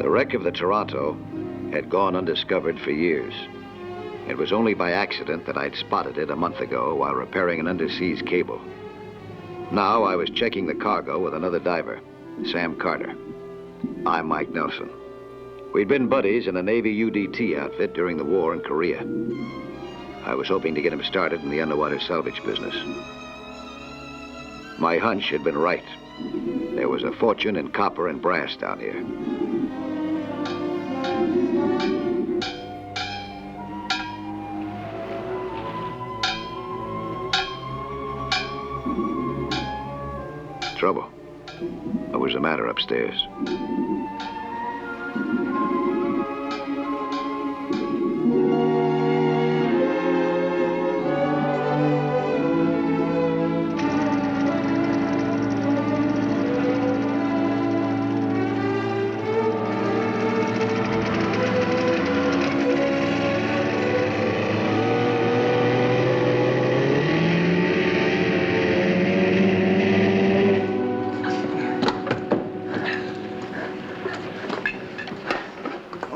The wreck of the Toronto had gone undiscovered for years. It was only by accident that I'd spotted it a month ago while repairing an underseas cable. Now I was checking the cargo with another diver, Sam Carter. I'm Mike Nelson. We'd been buddies in a Navy UDT outfit during the war in Korea. I was hoping to get him started in the underwater salvage business. My hunch had been right. There was a fortune in copper and brass down here. Trouble. What was the matter upstairs?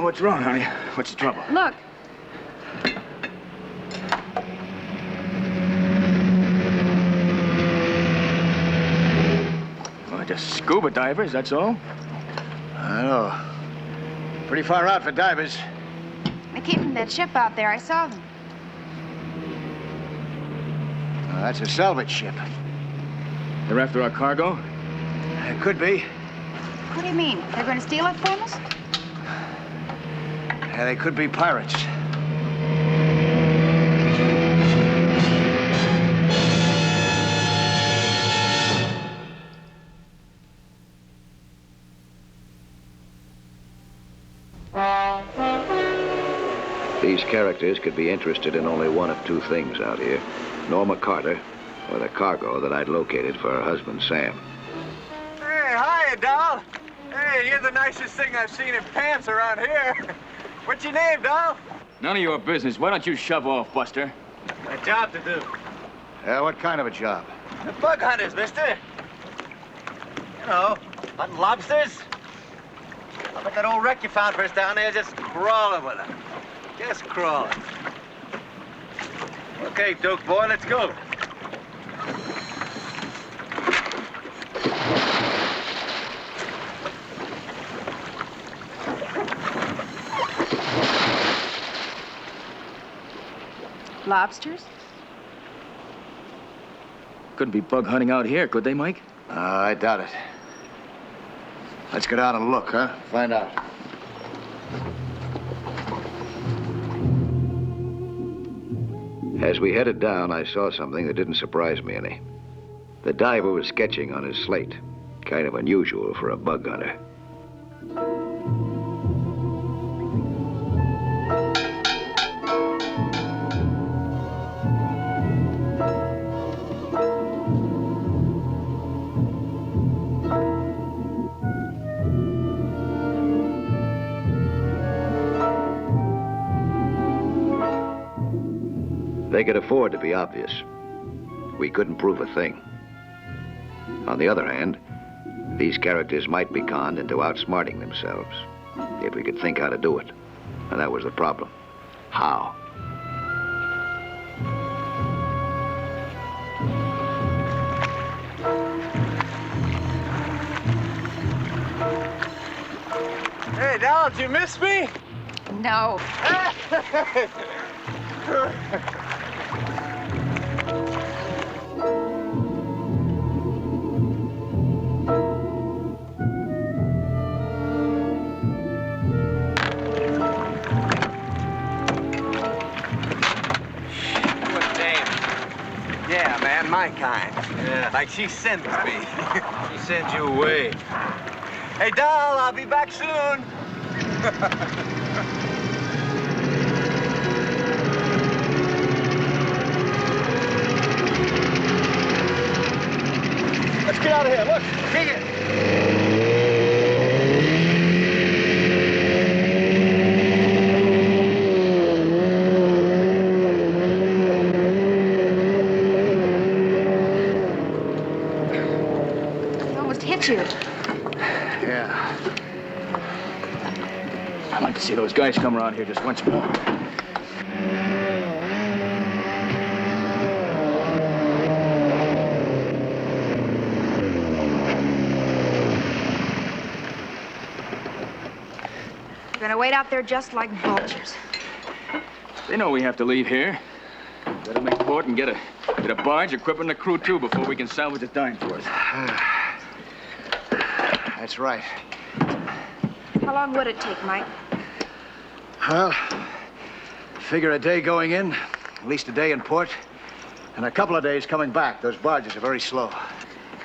What's wrong, honey? What's the trouble? Look. Well, just scuba divers, that's all. I know. Pretty far out for divers. They came from that ship out there. I saw them. That's a salvage ship. They're after our cargo? It could be. What do you mean? They're going to steal it from us? Yeah, they could be pirates. These characters could be interested in only one of two things out here. Norma Carter, or the cargo that I'd located for her husband, Sam. Hey, hiya, doll. Hey, you're the nicest thing I've seen in pants around here. What's your name, doll? None of your business. Why don't you shove off, Buster? A job to do. What kind of a job? The bug hunters, mister. You know, hunting lobsters. I bet that old wreck you found for us down there is just crawling with them. Just crawling. Okay, Duke boy, let's go. Lobsters? Couldn't be bug hunting out here, could they, Mike? I doubt it. Let's go down and look, huh? Find out. As we headed down, I saw something that didn't surprise me any. The diver was sketching on his slate. Kind of unusual for a bug hunter. They could afford to be obvious. We couldn't prove a thing. On the other hand, these characters might be conned into outsmarting themselves, if we could think how to do it. And that was the problem. How? Hey, doll, did you miss me? No. Yeah, man, my kind. Yeah. Like she sends me. She sends you away. Hey, doll, I'll be back soon. Let's get out of here. Look, kick it. Hit you. Yeah. I'd like to see those guys come around here just once more. They're gonna wait out there just like vultures. They know we have to leave here. Better make port and get a barge, equipment, and a crew, too, before we can salvage the dime for us. That's right. How long would it take, Mike? Well, figure a day going in, at least a day in port, and a couple of days coming back. Those barges are very slow.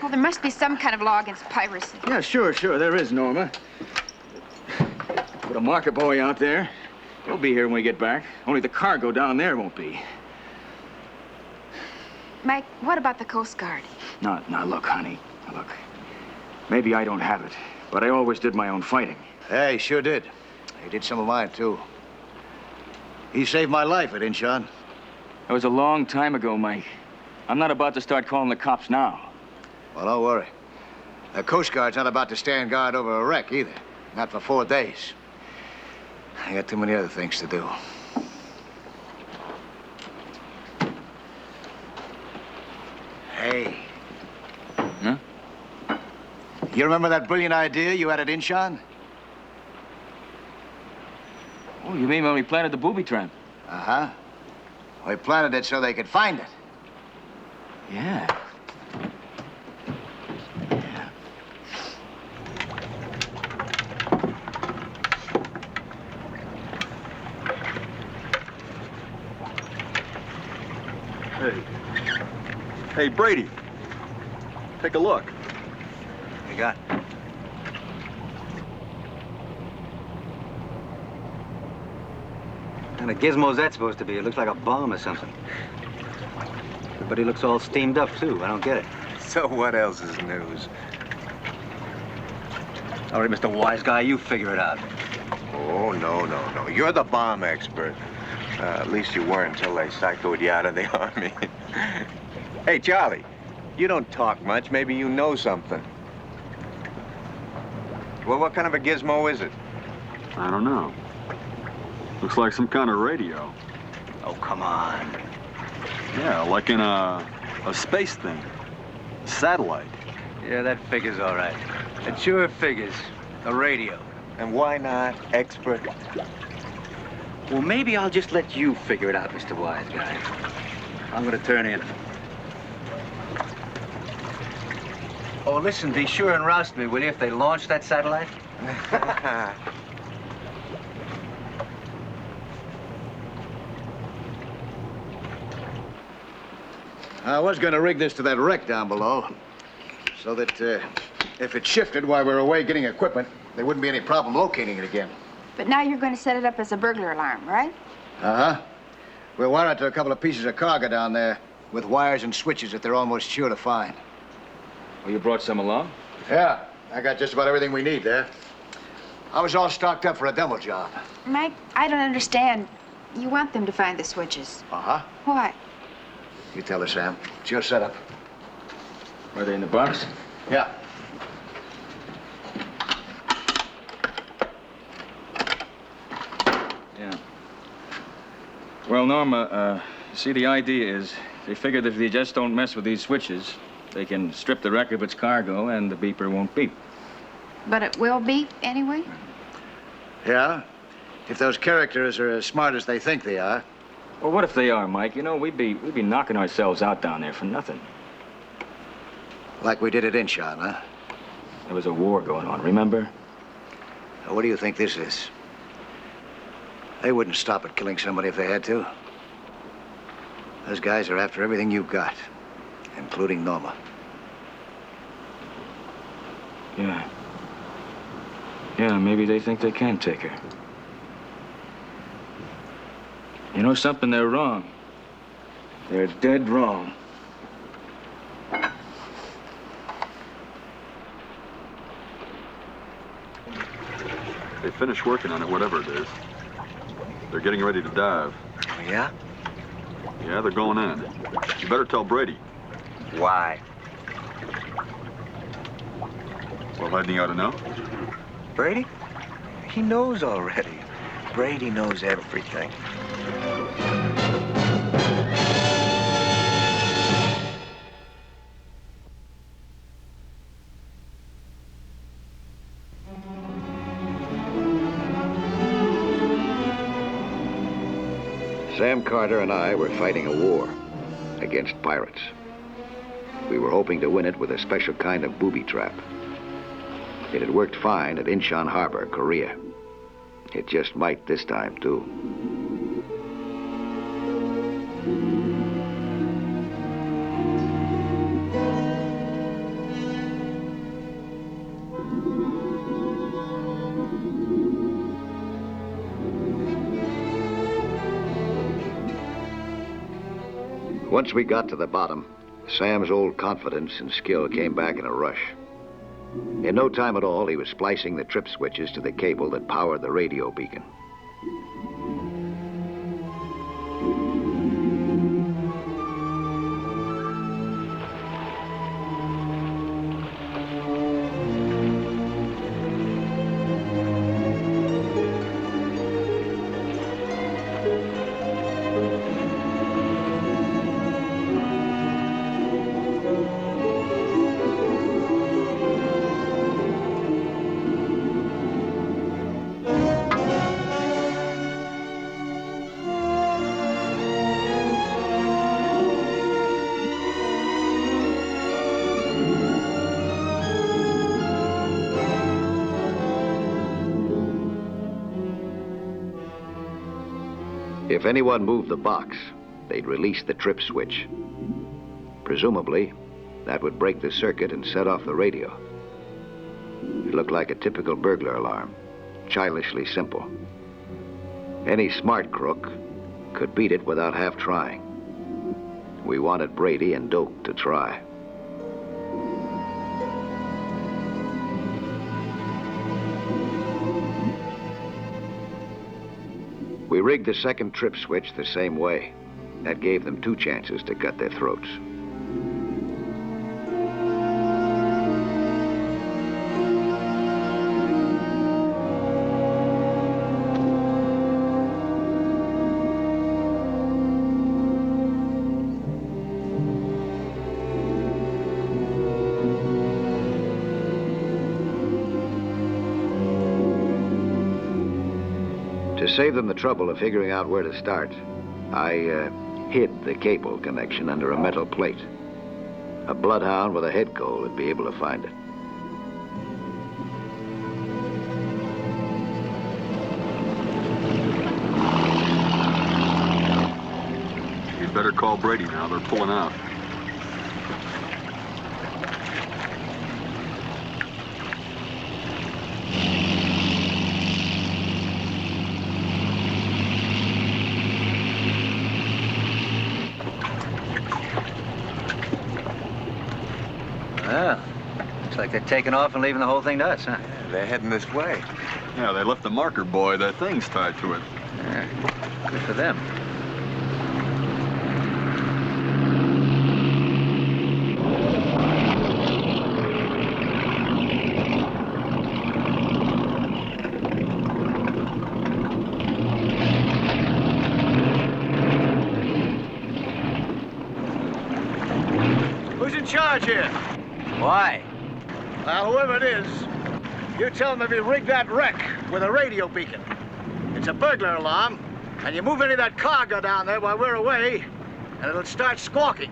Well, there must be some kind of law against piracy. Yeah, sure, there is, Norma. Put a market buoy out there. He'll be here when we get back. Only the cargo down there won't be. Mike, what about the Coast Guard? Now, look, honey. Look. Maybe I don't have it, but I always did my own fighting. Yeah, he sure did. He did some of mine, too. He saved my life at Incheon. That was a long time ago, Mike. I'm not about to start calling the cops now. Well, don't worry. The Coast Guard's not about to stand guard over a wreck, either. Not for 4 days. I got too many other things to do. Hey. Huh? You remember that brilliant idea you had at Incheon? Oh, you mean when we planted the booby trap? Uh-huh. We planted it so they could find it. Yeah. Hey, Brady. Take a look. You got? What kind of gizmo's that supposed to be? It looks like a bomb or something. Everybody looks all steamed up, too. I don't get it. So what else is news? All right, Mr. Wise Guy, you figure it out. Oh, no. You're the bomb expert. At least you weren't until they psychoed you out of the Army. Hey, Charlie, you don't talk much. Maybe you know something. Well, what kind of a gizmo is it? I don't know. Looks like some kind of radio. Oh, come on. Yeah, like in a space thing. Satellite. Yeah, that figures all right. It sure figures. A radio. And why not expert? Well, maybe I'll just let you figure it out, Mr. Wise Guy. I'm gonna turn in. Oh, listen, be sure and roust me, will you, if they launch that satellite? I was going to rig this to that wreck down below, so that if it shifted while we were away getting equipment, there wouldn't be any problem locating it again. But now you're going to set it up as a burglar alarm, right? Uh-huh. We'll wire it to a couple of pieces of cargo down there with wires and switches that they're almost sure to find. Well, you brought some along? Yeah, I got just about everything we need there. I was all stocked up for a demo job. Mike, I don't understand. You want them to find the switches. Uh-huh. Why? You tell her, Sam. It's your setup. Are they in the box? Yeah. Yeah. Well, Norma, see, the idea is they figure that if they just don't mess with these switches, they can strip the wreck of its cargo and the beeper won't beep. But it will beep anyway? Yeah? If those characters are as smart as they think they are. Well, what if they are, Mike? You know, we'd be knocking ourselves out down there for nothing. Like we did at Incheon, huh? There was a war going on, remember? Now, what do you think this is? They wouldn't stop at killing somebody if they had to. Those guys are after everything you've got, including Norma. Yeah. Yeah, maybe they think they can take her. You know something? They're wrong. They're dead wrong. They finished working on it, whatever it is. They're getting ready to dive. Oh, yeah? Yeah, they're going in. You better tell Brady. Why? Well, hadn't he ought to know? Brady? He knows already. Brady knows everything. Sam Carter and I were fighting a war against pirates. We were hoping to win it with a special kind of booby trap. It had worked fine at Incheon Harbor, Korea. It just might this time, too. Once we got to the bottom, Sam's old confidence and skill came back in a rush. In no time at all, he was splicing the trip switches to the cable that powered the radio beacon. If anyone moved the box, they'd release the trip switch. Presumably, that would break the circuit and set off the radio. It looked like a typical burglar alarm, childishly simple. Any smart crook could beat it without half trying. We wanted Brady and Doak to try. We rigged the second trip switch the same way. That gave them 2 chances to cut their throats. To save them the trouble of figuring out where to start, I hid the cable connection under a metal plate. A bloodhound with a head cold would be able to find it. You'd better call Brady now. They're pulling out. Well, looks like they're taking off and leaving the whole thing to us, huh? Yeah, they're heading this way. Yeah, they left the marker buoy. That thing's tied to it. Yeah, good for them. Who's in charge here? Why? Well, whoever it is, you tell him if he rigged that wreck with a radio beacon. It's a burglar alarm, and you move any of that cargo down there while we're away, and it'll start squawking.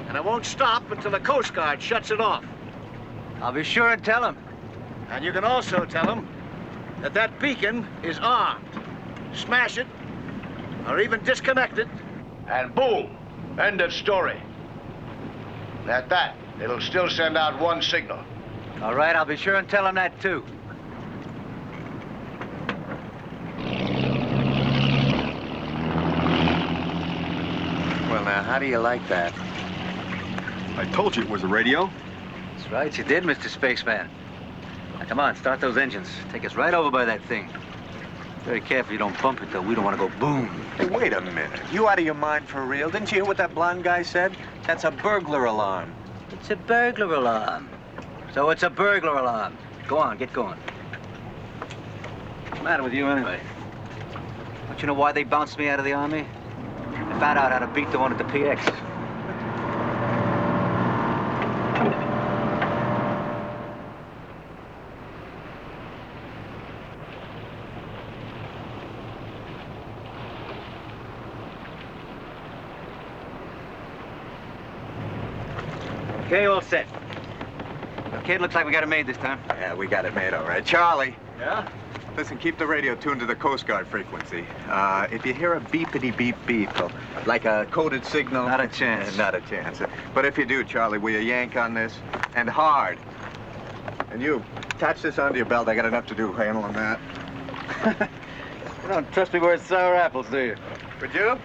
And it won't stop until the Coast Guard shuts it off. I'll be sure and tell him. And you can also tell him that that beacon is armed. Smash it, or even disconnect it, and boom, end of story. At that, it'll still send out one signal. All right, I'll be sure and tell him that, too. Well, now, how do you like that? I told you it was a radio. That's right, you did, Mr. Spaceman. Now, come on, start those engines. Take us right over by that thing. Very careful you don't bump it, though. We don't want to go boom. Hey, wait a minute. You out of your mind for real? Didn't you hear what that blonde guy said? That's a burglar alarm. It's a burglar alarm. So it's a burglar alarm. Go on, get going. the matter with you, anyway? Don't you know why they bounced me out of the Army? They found out how to beat the one at the PX. Okay, all set. Okay, it looks like we got it made this time. Yeah, we got it made all right. Charlie. Yeah? Listen, keep the radio tuned to the Coast Guard frequency. If you hear a beepity beep beep, like a coded signal... Not a chance. Not a chance. But if you do, Charlie, will you yank on this? And hard. And you, attach this onto your belt. I got enough to do handling that. You don't trust me where it's sour apples, do you? Would you?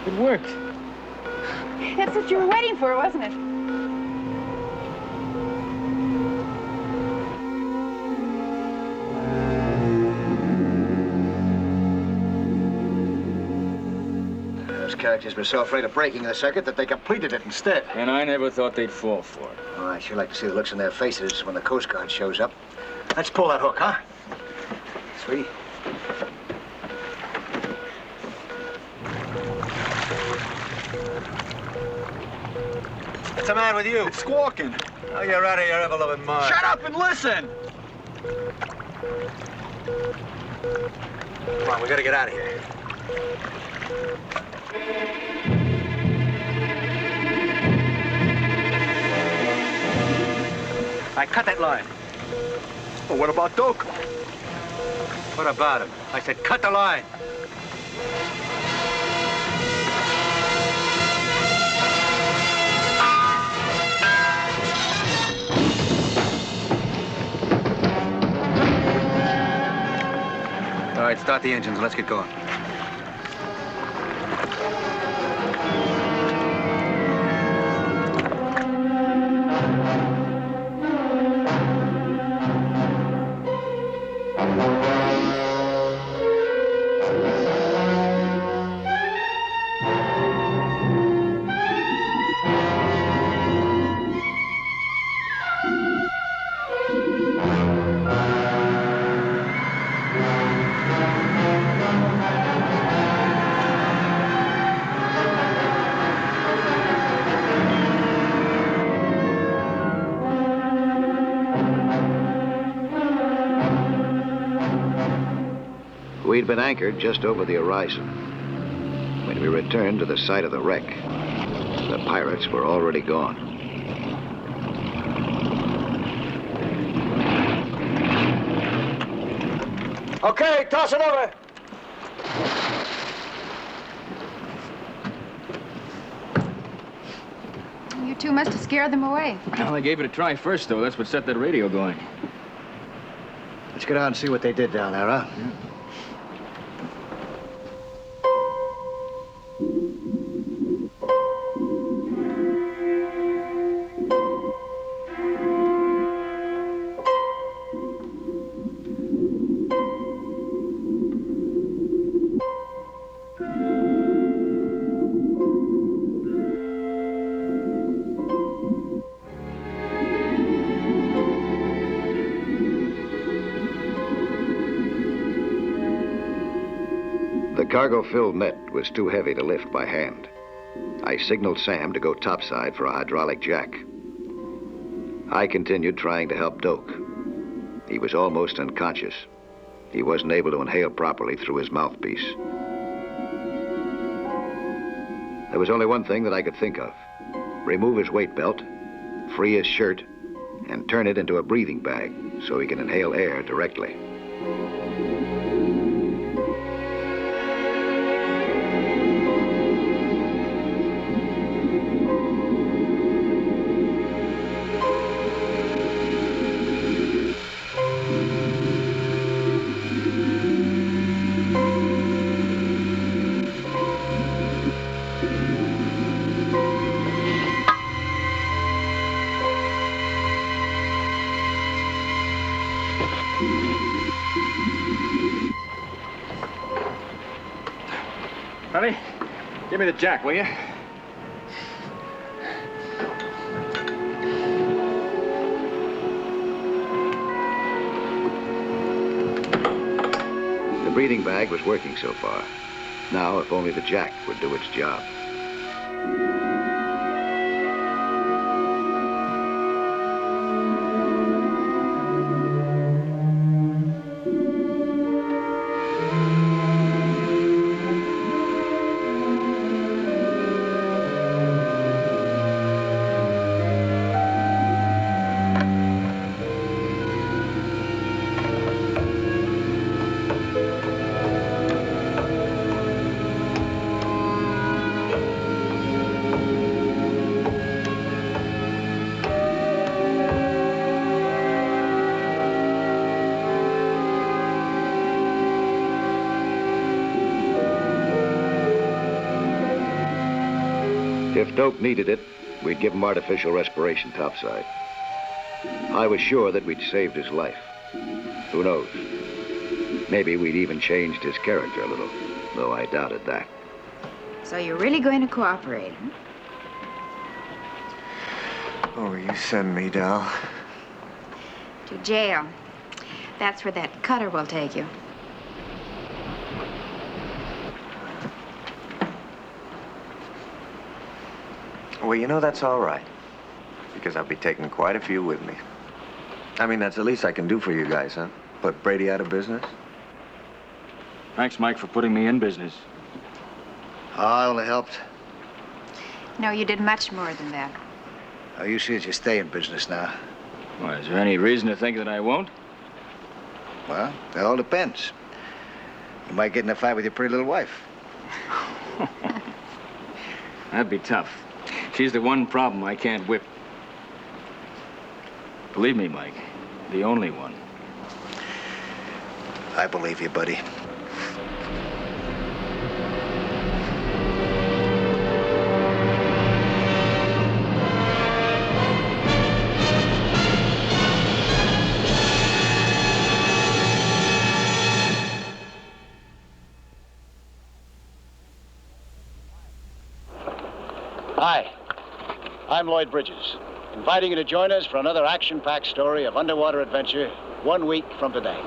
It worked. That's what you were waiting for, wasn't it? Those characters were so afraid of breaking the circuit that they completed it instead. And I never thought they'd fall for it. Oh, I'd sure like to see the looks on their faces when the Coast Guard shows up. Let's pull that hook, huh? Sweetie. What's the matter with you? It's squawking. Oh, you're out of your ever-loving mind. Shut up and listen! Come on, we gotta get out of here. I cut that line. Well, what about Doak? What about him? I said cut the line. All right, start the engines and let's get going. We'd been anchored just over the horizon when we returned to the site of the wreck. The pirates were already gone. Okay, toss it over. You two must have scared them away. Well, I gave it a try first, though. That's what set that radio going. Let's get out and see what they did down there, huh? Yeah. The cargo-filled net was too heavy to lift by hand. I signaled Sam to go topside for a hydraulic jack. I continued trying to help Doak. He was almost unconscious. He wasn't able to inhale properly through his mouthpiece. There was only one thing that I could think of. Remove his weight belt, free his shirt, and turn it into a breathing bag so he can inhale air directly. Honey, give me the jack, will you? The breathing bag was working so far. Now, if only the jack would do its job. If Doak needed it, we'd give him artificial respiration topside. I was sure that we'd saved his life. Who knows? Maybe we'd even changed his character a little, though I doubted that. So you're really going to cooperate, huh? Oh, you send me, Dal. To jail. That's where that cutter will take you. Well, you know, that's all right. Because I'll be taking quite a few with me. I mean, that's the least I can do for you guys, huh? Put Brady out of business? Thanks, Mike, for putting me in business. I only helped. No, you did much more than that. Oh, you see that you stay in business now. Well, is there any reason to think that I won't? Well, that all depends. You might get in a fight with your pretty little wife. That'd be tough. She's the one problem I can't whip. Believe me, Mike, the only one. I believe you, buddy. Hi, I'm Lloyd Bridges, inviting you to join us for another action-packed story of underwater adventure 1 week from today.